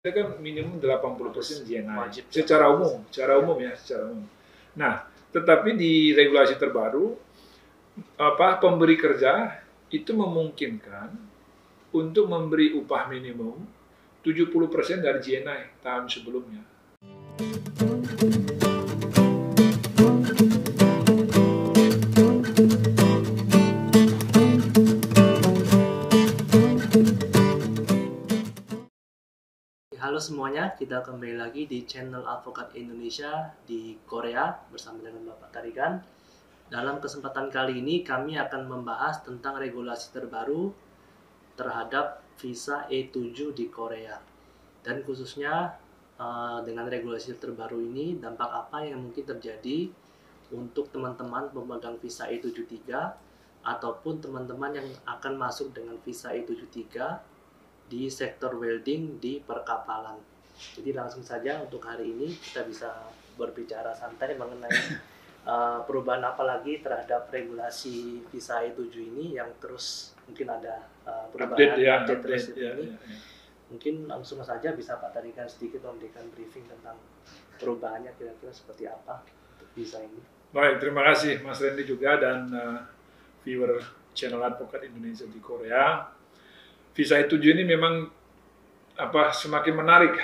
Kita kan minimum 80% GNI. Wajib. Secara umum ya, secara umum. Nah, tetapi di regulasi terbaru, pemberi kerja itu memungkinkan untuk memberi upah minimum 70% dari GNI tahun sebelumnya. Halo semuanya, kita kembali lagi di channel Advokat Indonesia di Korea bersama dengan Bapak Tarigan. Dalam kesempatan kali ini kami akan membahas tentang regulasi terbaru terhadap visa E7 di Korea. Dan khususnya dengan regulasi terbaru ini, dampak apa yang mungkin terjadi untuk teman-teman pemegang visa E73 ataupun teman-teman yang akan masuk dengan visa E73 di sektor welding di perkapalan. Jadi langsung saja untuk hari ini kita bisa berbicara santai mengenai perubahan apa lagi terhadap regulasi visa E7 ini yang terus mungkin ada perubahan update terus ini. Mungkin langsung saja bisa Pak Tarigan sedikit memberikan briefing tentang perubahannya kira-kira seperti apa untuk visa ini. Baik, terima kasih Mas Randy juga dan viewer channel Advokat Indonesia di Korea. Visa E7 ini memang semakin menarik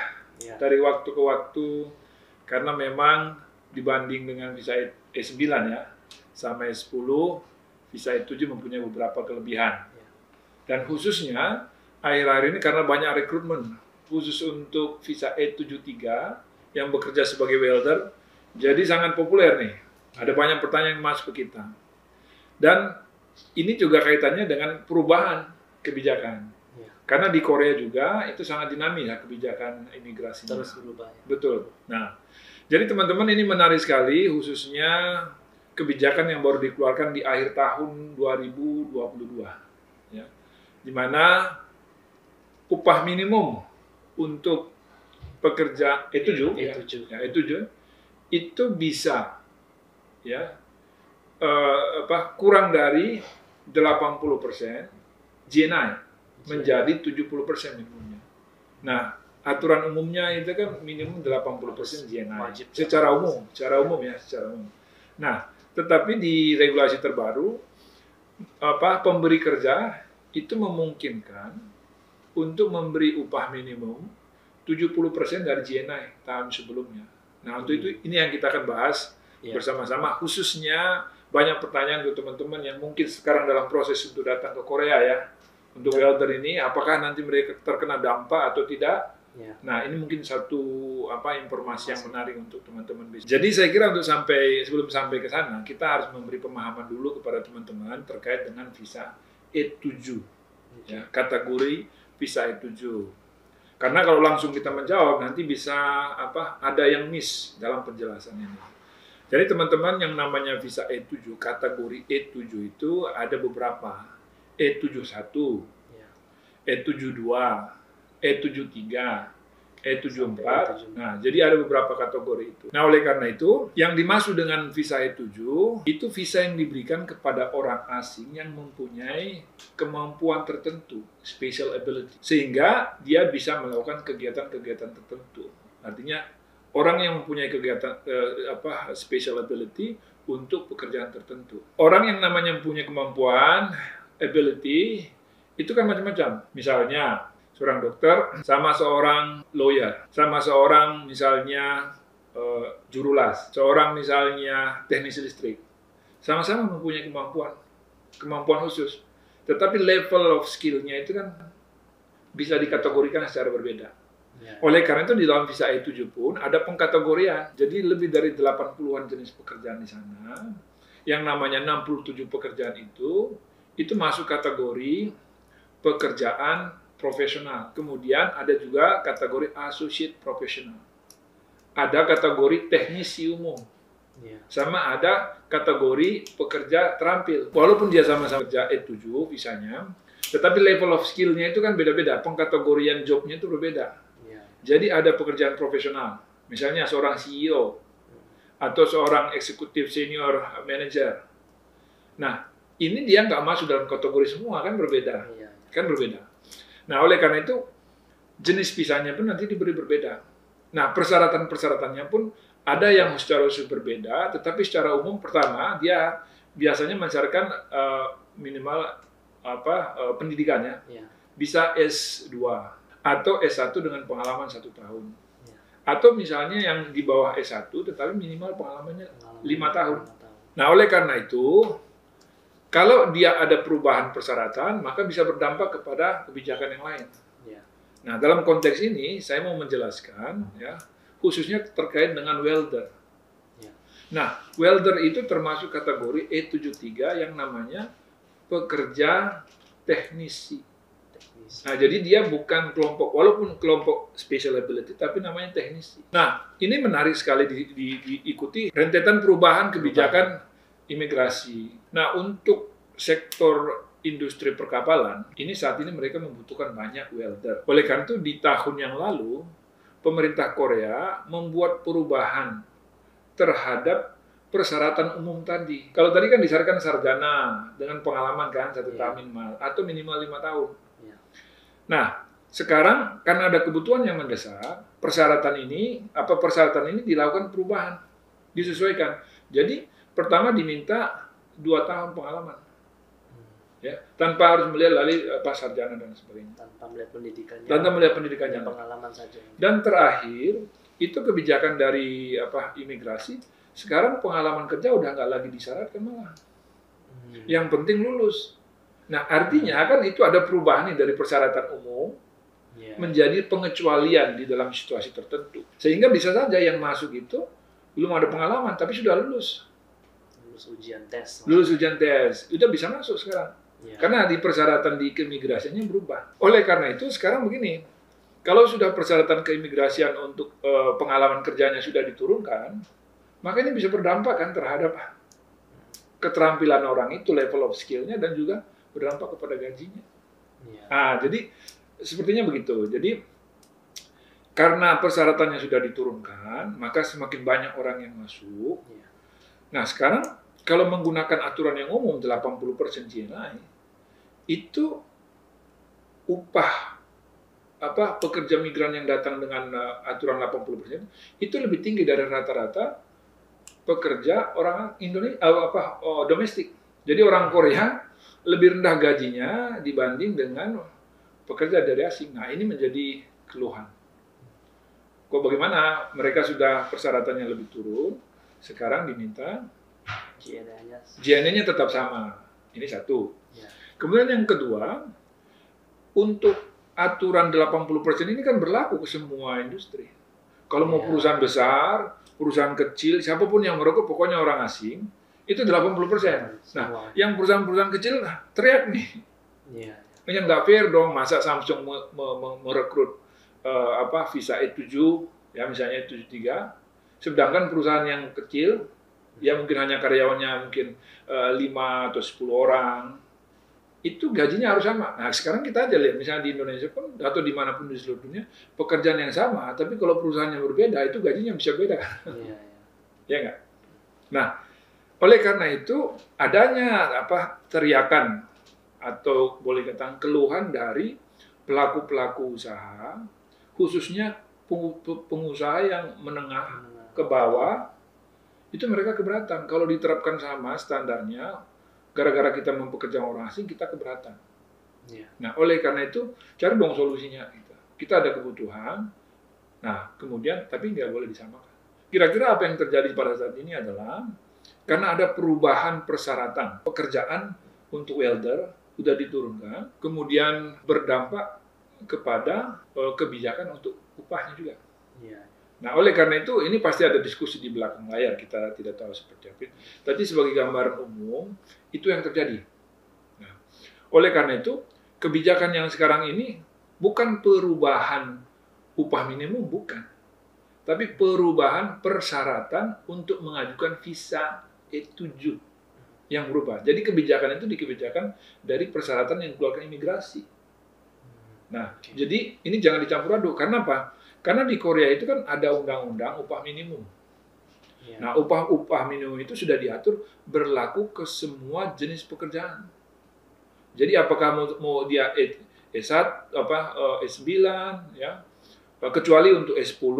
dari waktu ke waktu karena memang dibanding dengan visa E9 ya sama E10, visa E7 mempunyai beberapa kelebihan. Dan khususnya akhir-akhir ini karena banyak rekrutmen khusus untuk visa E73 yang bekerja sebagai welder, jadi sangat populer nih. Ada banyak pertanyaan yang masuk ke kita. Dan ini juga kaitannya dengan perubahan kebijakan. Karena di Korea juga itu sangat dinamis ya kebijakan imigrasi. Terus berubah. Ya? Betul. Nah, jadi teman-teman ini menarik sekali khususnya kebijakan yang baru dikeluarkan di akhir tahun 2022. Ya. Di mana upah minimum untuk pekerja E7 itu bisa ya kurang dari 80% GNI menjadi 70% minimumnya. Nah, aturan umumnya itu kan minimum 80% GNI. Wajib. Secara umum ya, secara umum. Nah, tetapi di regulasi terbaru, pemberi kerja itu memungkinkan untuk memberi upah minimum 70% dari GNI tahun sebelumnya. Nah, untuk itu ini yang kita akan bahas bersama-sama, khususnya banyak pertanyaan untuk teman-teman yang mungkin sekarang dalam proses untuk datang ke Korea ya. Untuk welder ini, apakah nanti mereka terkena dampak atau tidak? Nah, ini mungkin satu informasi yang menarik untuk teman-teman. Jadi saya kira untuk sebelum sampai ke sana, kita harus memberi pemahaman dulu kepada teman-teman terkait dengan visa E7, ya, kategori visa E7. Karena kalau langsung kita menjawab, nanti bisa ada yang miss dalam penjelasan ini. Jadi teman-teman yang namanya visa E7, kategori E7 itu ada beberapa. E71, E72, E73, E74. Nah, jadi ada beberapa kategori itu. Nah, oleh karena itu, yang dimaksud dengan visa E7 itu visa yang diberikan kepada orang asing yang mempunyai kemampuan tertentu, special ability, sehingga dia bisa melakukan kegiatan-kegiatan tertentu. Artinya orang yang mempunyai kegiatan special ability untuk pekerjaan tertentu. Orang yang namanya mempunyai kemampuan ability itu kan macam-macam. Misalnya seorang dokter sama seorang lawyer, sama seorang misalnya jurulas, seorang misalnya teknisi listrik, sama-sama mempunyai kemampuan khusus. Tetapi level of skill-nya itu kan bisa dikategorikan secara berbeda. Oleh karena itu di dalam visa E7 pun ada pengkategorian. Jadi lebih dari 80-an jenis pekerjaan di sana. Yang namanya 67 pekerjaan itu masuk kategori pekerjaan profesional. Kemudian ada juga kategori associate professional. Ada kategori teknisi umum. Sama ada kategori pekerja terampil. Walaupun dia sama-sama kerja E7 visanya, tetapi level of skill-nya itu kan beda-beda. Pengkategorian job-nya itu berbeda. Jadi ada pekerjaan profesional. Misalnya seorang CEO atau seorang eksekutif senior manager. Nah, ini dia nggak masuk dalam kategori semua, kan berbeda. Kan berbeda. Nah, oleh karena itu, jenis visanya pun nanti diberi berbeda. Nah, persyaratan-persyaratannya pun ada yang secara khusus berbeda, tetapi secara umum pertama dia biasanya mensyaratkan minimal pendidikannya bisa S2 atau S1 dengan pengalaman 1 tahun. Atau misalnya yang di bawah S1 tetapi minimal pengalamannya 5 tahun. Nah, oleh karena itu kalau dia ada perubahan persyaratan, maka bisa berdampak kepada kebijakan yang lain. Nah, dalam konteks ini saya mau menjelaskan ya, khususnya terkait dengan welder. Nah, welder itu termasuk kategori E73 yang namanya pekerja teknisi. Nah, jadi dia bukan kelompok, walaupun kelompok special ability, tapi namanya teknisi. Nah, ini menarik sekali diikuti rentetan perubahan kebijakan imigrasi. Nah, untuk sektor industri perkapalan, ini saat ini mereka membutuhkan banyak welder. Oleh karena itu, di tahun yang lalu, pemerintah Korea membuat perubahan terhadap persyaratan umum tadi. Kalau tadi kan disyaratkan sarjana dengan pengalaman kan 1 tahun minimal, atau minimal 5 tahun. Nah, sekarang karena ada kebutuhan yang mendesak, persyaratan ini dilakukan perubahan, disesuaikan. Jadi, pertama diminta 2 tahun pengalaman. Ya, tanpa harus melihat sarjana dan sebagainya. Tanpa melihat pendidikannya. Tanpa melihat pendidikannya. Pengalaman saja. Dan terakhir, itu kebijakan dari imigrasi, sekarang pengalaman kerja udah nggak lagi disyaratkan malah. Yang penting lulus. Nah, artinya kan itu ada perubahan nih dari persyaratan umum menjadi pengecualian di dalam situasi tertentu. Sehingga bisa saja yang masuk itu belum ada pengalaman, tapi sudah lulus. Lulus ujian tes. Lulus ujian tes, udah bisa masuk sekarang. Karena di persyaratan di keimigrasiannya berubah. Oleh karena itu sekarang begini, kalau sudah persyaratan keimigrasian untuk pengalaman kerjanya sudah diturunkan, maka ini bisa berdampak kan terhadap keterampilan orang itu, level of skill-nya, dan juga berdampak kepada gajinya. Nah, jadi sepertinya begitu. Jadi karena persyaratannya sudah diturunkan, maka semakin banyak orang yang masuk. Nah, sekarang kalau menggunakan aturan yang umum 80% GNI, itu upah pekerja migran yang datang dengan aturan 80% itu lebih tinggi dari rata-rata pekerja orang Indonesia domestik. Jadi orang Korea lebih rendah gajinya dibanding dengan pekerja dari asing. Nah, ini menjadi keluhan. Kok bagaimana mereka sudah persyaratannya lebih turun, sekarang diminta GNI-nya tetap sama. Ini satu. Kemudian yang kedua, untuk aturan 80% ini kan berlaku ke semua industri. Kalau mau perusahaan besar, perusahaan kecil, siapapun yang merokok, pokoknya orang asing, itu 80%. Nah, yang perusahaan-perusahaan kecil teriak nih. Ini nggak fair dong, masa Samsung merekrut visa E7, ya misalnya E73, sedangkan perusahaan yang kecil, ya mungkin hanya karyawannya mungkin 5 atau 10 orang, itu gajinya harus sama. Nah, sekarang kita aja lihat, misalnya di Indonesia pun, atau dimanapun di seluruh dunia, pekerjaan yang sama, tapi kalau perusahaannya berbeda, itu gajinya bisa beda. Ya nggak? Nah, oleh karena itu, adanya teriakan, atau boleh katakan keluhan dari pelaku-pelaku usaha, khususnya pengusaha yang menengah ke bawah, itu mereka keberatan. Kalau diterapkan sama standarnya, gara-gara kita mempekerjakan orang asing, kita keberatan. Nah, oleh karena itu, cari dong solusinya. Kita ada kebutuhan, nah kemudian, tapi nggak boleh disamakan. Kira-kira apa yang terjadi pada saat ini adalah, karena ada perubahan persyaratan pekerjaan untuk welder, sudah diturunkan, kemudian berdampak kepada kebijakan untuk upahnya juga. Nah, oleh karena itu, ini pasti ada diskusi di belakang layar, kita tidak tahu seperti apa. Tapi sebagai gambaran umum, itu yang terjadi. Nah, oleh karena itu, kebijakan yang sekarang ini bukan perubahan upah minimum, bukan. Tapi perubahan persyaratan untuk mengajukan visa E7 yang berubah. Jadi kebijakan itu dikebijakan dari persyaratan yang dikeluarkan imigrasi. Nah, jadi ini jangan dicampur aduk. Karena apa? Karena di Korea itu kan ada undang-undang upah minimum. Nah, upah minimum itu sudah diatur berlaku ke semua jenis pekerjaan. Jadi apakah mau dia S9 ya. Kecuali untuk S10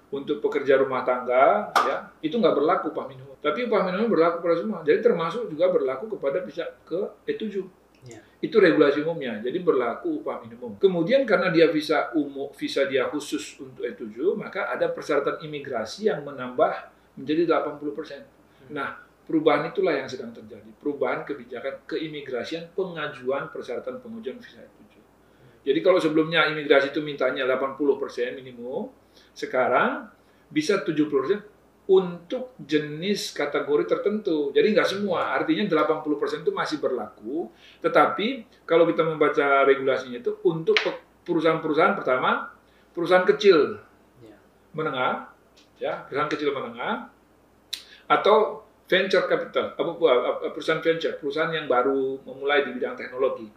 untuk pekerja rumah tangga ya, itu nggak berlaku upah minimum. Tapi upah minimum berlaku pada semua. Jadi termasuk juga berlaku kepada bisa ke E7. Ya. Itu regulasi umumnya. Jadi berlaku upah minimum. Kemudian karena dia visa umum, visa dia khusus untuk E7, maka ada persyaratan imigrasi yang menambah menjadi 80%. Nah, perubahan itulah yang sedang terjadi. Perubahan kebijakan keimigrasian pengajuan persyaratan pengajuan visa E7. Jadi kalau sebelumnya imigrasi itu mintanya 80% minimum, sekarang bisa 70% untuk jenis kategori tertentu. Jadi nggak semua, artinya 80% itu masih berlaku. Tetapi kalau kita membaca regulasinya itu untuk perusahaan-perusahaan pertama, perusahaan kecil menengah, ya perusahaan kecil menengah, atau venture capital, perusahaan venture, perusahaan yang baru memulai di bidang teknologi.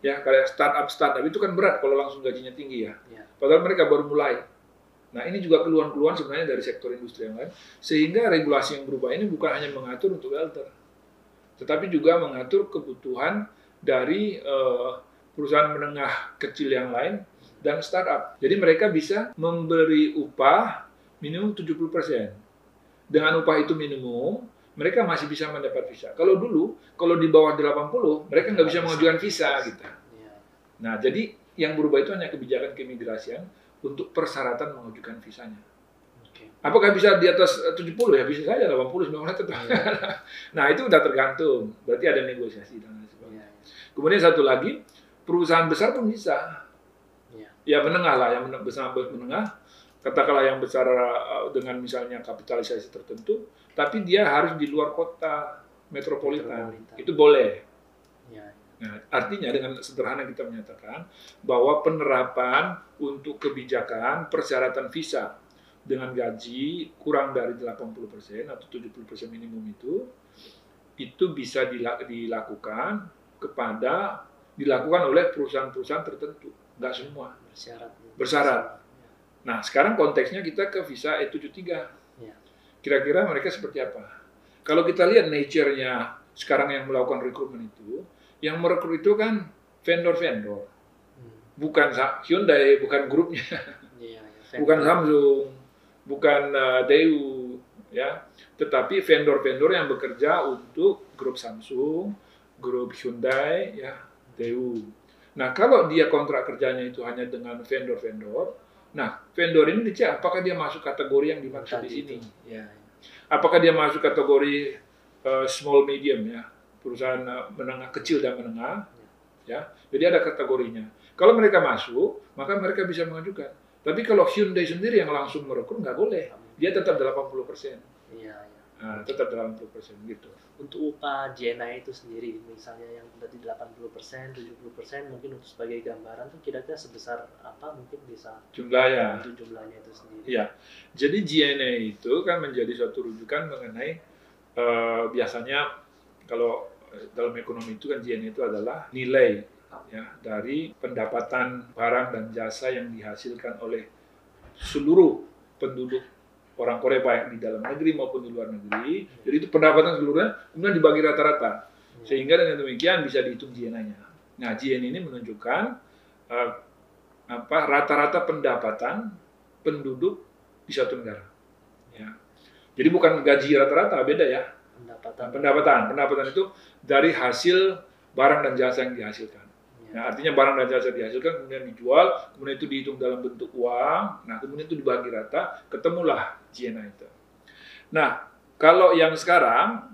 Ya, kayak startup itu kan berat kalau langsung gajinya tinggi ya. Padahal mereka baru mulai. Nah, ini juga keluhan-keluhan sebenarnya dari sektor industri yang lain, sehingga regulasi yang berubah ini bukan hanya mengatur untuk welder, tetapi juga mengatur kebutuhan dari perusahaan menengah kecil yang lain dan startup. Jadi mereka bisa memberi upah minimum 70%. Dengan upah itu minimum, mereka masih bisa mendapat visa. Kalau dulu, kalau di bawah 80, mereka nggak bisa mengajukan visa gitu. Nah, jadi yang berubah itu hanya kebijakan keimigrasian untuk persyaratan mengajukan visanya. Apakah bisa di atas 70 ya? Bisa saja 80, 90 tetap. Nah, itu udah tergantung. Berarti ada negosiasi dan lain sebagainya. Kemudian satu lagi, perusahaan besar pun bisa. Ya menengah lah, yang besar menengah. Katakanlah yang besar dengan misalnya kapitalisasi tertentu, tapi dia harus di luar kota metropolitan. Itu boleh. Nah, artinya dengan sederhana kita menyatakan bahwa penerapan untuk kebijakan persyaratan visa dengan gaji kurang dari 80% atau 70% minimum itu bisa dilakukan oleh perusahaan-perusahaan tertentu, nggak semua. Bersyarat. Nah, sekarang konteksnya kita ke visa E73. Kira-kira mereka seperti apa? Kalau kita lihat nature-nya sekarang yang melakukan rekrutmen itu, yang merekrut itu kan vendor-vendor. Bukan Hyundai, bukan grupnya. Bukan Samsung, bukan Daewoo, ya. Tetapi vendor-vendor yang bekerja untuk grup Samsung, grup Hyundai, ya, Daewoo. Nah, kalau dia kontrak kerjanya itu hanya dengan vendor-vendor, nah, vendor ini dicek apakah dia masuk kategori yang dimaksud di sini. Apakah dia masuk kategori small medium ya, perusahaan menengah kecil dan menengah, ya. Jadi ada kategorinya. Kalau mereka masuk, maka mereka bisa mengajukan. Tapi kalau Hyundai sendiri yang langsung merekrut nggak boleh, dia tetap 80%. Nah, tetap 80% gitu. Untuk upah JNI itu sendiri, misalnya yang tadi 80%, 70%, mungkin untuk sebagai gambaran tuh kira-kira sebesar apa mungkin bisa jumlahnya itu sendiri. Iya. Jadi JNI itu kan menjadi suatu rujukan mengenai biasanya kalau dalam ekonomi itu kan JNI itu adalah nilai ya dari pendapatan barang dan jasa yang dihasilkan oleh seluruh penduduk orang Korea baik di dalam negeri maupun di luar negeri. Jadi itu pendapatan seluruhnya kemudian dibagi rata-rata. Sehingga dengan demikian bisa dihitung JNI-nya. Nah, JNI ini menunjukkan rata-rata pendapatan penduduk di suatu negara. Ya. Jadi bukan gaji rata-rata, beda ya. Pendapatan itu dari hasil barang dan jasa yang dihasilkan. Nah, artinya barang dan jasa dihasilkan, kemudian dijual, kemudian itu dihitung dalam bentuk uang, nah kemudian itu dibagi rata, ketemulah JNI itu. Nah, kalau yang sekarang,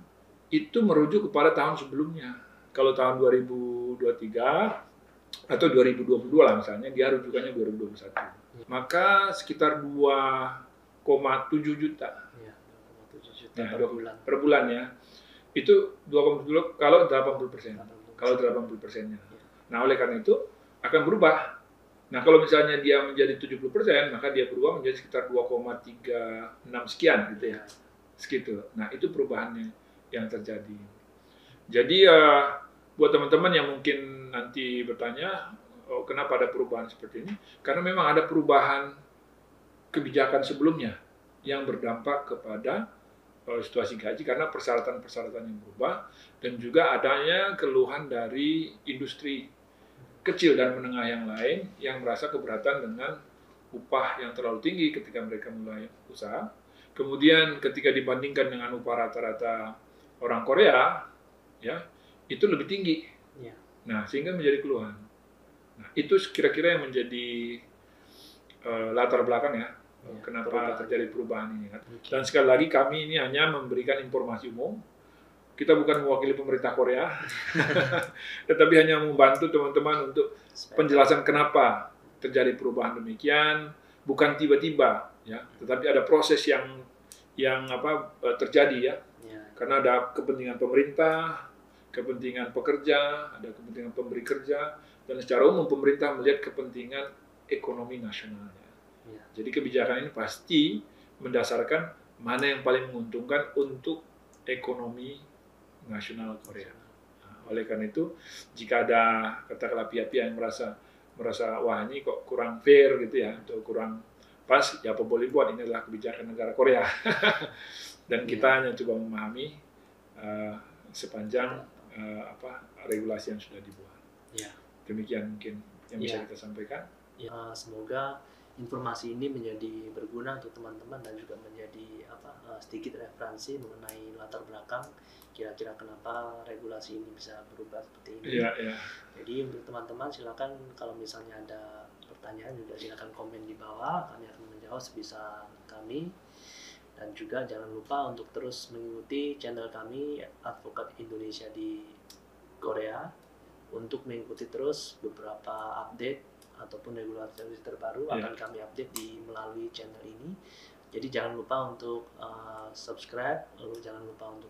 itu merujuk kepada tahun sebelumnya. Kalau tahun 2023, atau 2022 lah misalnya, dia rujukannya 2021. Maka sekitar 2,7 juta. Per bulan ya. Itu 2,7 juta kalau 80%. Kalau 80%-nya. Nah, oleh karena itu akan berubah. Nah, kalau misalnya dia menjadi 70%, maka dia berubah menjadi sekitar 2,36 sekian gitu ya. Segitu. Nah, itu perubahannya yang terjadi. Jadi buat teman-teman yang mungkin nanti bertanya, oh, kenapa ada perubahan seperti ini? Karena memang ada perubahan kebijakan sebelumnya yang berdampak kepada situasi gaji karena persyaratan-persyaratan yang berubah dan juga adanya keluhan dari industri kecil dan menengah yang lain yang merasa keberatan dengan upah yang terlalu tinggi ketika mereka mulai usaha. Kemudian ketika dibandingkan dengan upah rata-rata orang Korea, ya itu lebih tinggi. Ya. Nah, sehingga menjadi keluhan. Nah, itu kira-kira yang menjadi latar belakang ya, kenapa terjadi perubahan ini kan. Dan sekali lagi kami ini hanya memberikan informasi umum. Kita bukan mewakili pemerintah Korea, tetapi hanya membantu teman-teman untuk penjelasan kenapa terjadi perubahan demikian, bukan tiba-tiba ya, tetapi ada proses yang terjadi ya. Karena ada kepentingan pemerintah, kepentingan pekerja, ada kepentingan pemberi kerja, dan secara umum pemerintah melihat kepentingan ekonomi nasionalnya. Jadi kebijakan ini pasti mendasarkan mana yang paling menguntungkan untuk ekonomi nasional Korea. Nah, oleh karena itu, jika ada katakanlah pihak-pihak yang merasa wah ini kok kurang fair gitu ya, atau kurang pas, ya apa boleh buat, ini adalah kebijakan negara Korea. Dan kita hanya coba memahami sepanjang regulasi yang sudah dibuat. Demikian mungkin yang bisa kita sampaikan. Ya, semoga informasi ini menjadi berguna untuk teman-teman dan juga menjadi sedikit referensi mengenai latar belakang kira-kira kenapa regulasi ini bisa berubah seperti ini. Jadi untuk teman-teman silakan kalau misalnya ada pertanyaan juga silakan komen di bawah, kami akan menjawab sebisa kami. Dan juga jangan lupa untuk terus mengikuti channel kami Advokat Indonesia di Korea untuk mengikuti terus beberapa update ataupun regulasi terbaru akan kami update melalui channel ini. Jadi jangan lupa untuk subscribe, lalu jangan lupa untuk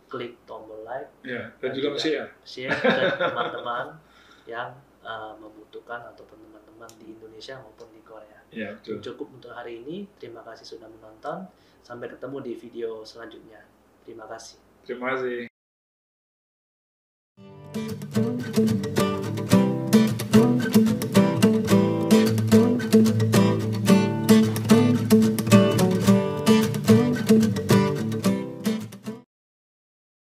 klik tombol like dan juga share ke teman-teman yang membutuhkan ataupun teman-teman di Indonesia maupun di Korea. Cukup untuk hari ini. Terima kasih sudah menonton. Sampai ketemu di video selanjutnya. Terima kasih. Terima kasih.